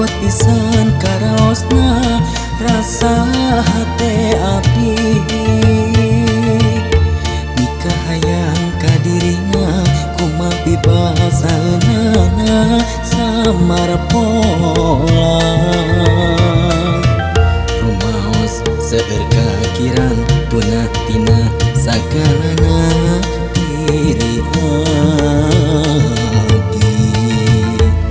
abot pisan karaosna rasa hate abdi nikah hayang kadirina kumaha bibasaeunana samar pola rumaos seueur kakiran tunah tina sagalana diri abdi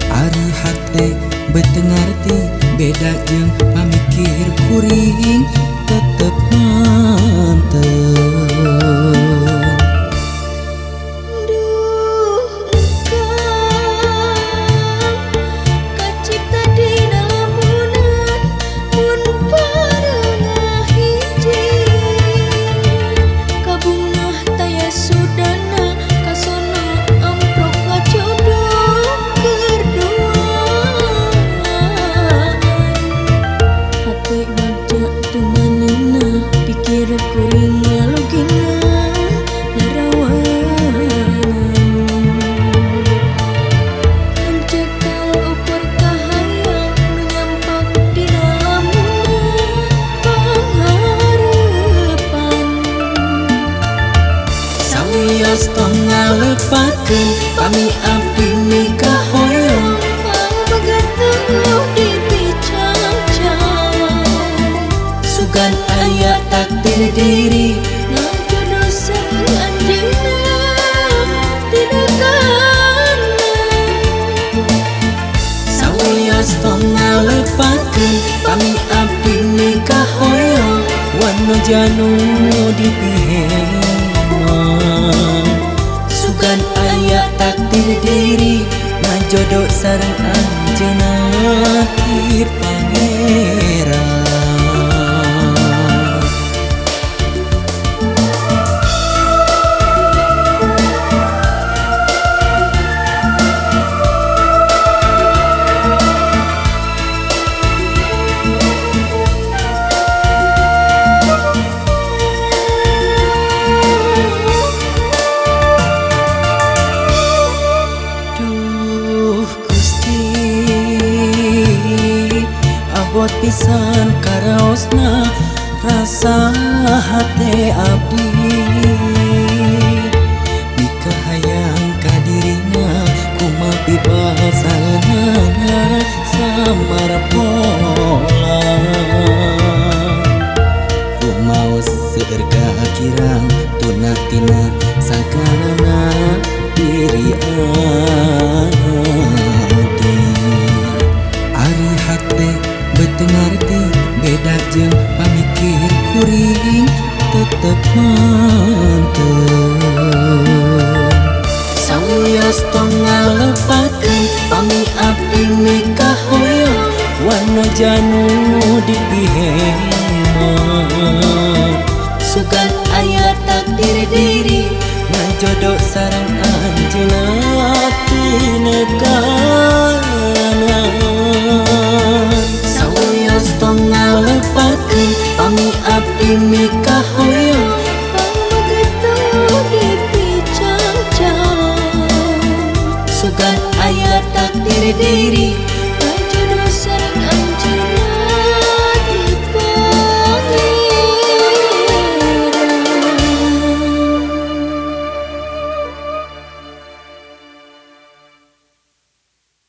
ari hate betengarti beda jeung pamikir kuring tetep mantep. Tong ngalepakeun pami abdi nikah hoyong begateuh di bicang-cang sugan aya takdir diri ngajodoh sareng anjeunna tina kana sawios tong ngalepakeun pami abdi nikah hoyong wanu janu dipihema sugan aya takdir diri ngajodoh sareng anjeunna ti pangeran. Abot pisan karaosna rasa hate abdi nikah hayang kadirina kumaha bibasaeunana samar pola rumaos seueur kakirang tunah tina sagalana diri abdi ari hate betengarti beda jeung pamikir kuring tetep mantep. sawios tong ngalepakeun pami abdi nikah hoyong wanu janu dipihema sugan aya takdir diri ngajodoh sareng anjeunna tina kana sawios tong ngalepakeun pami abdi nikah hoyong begateuh di bicang-cang sugan aya takdir diri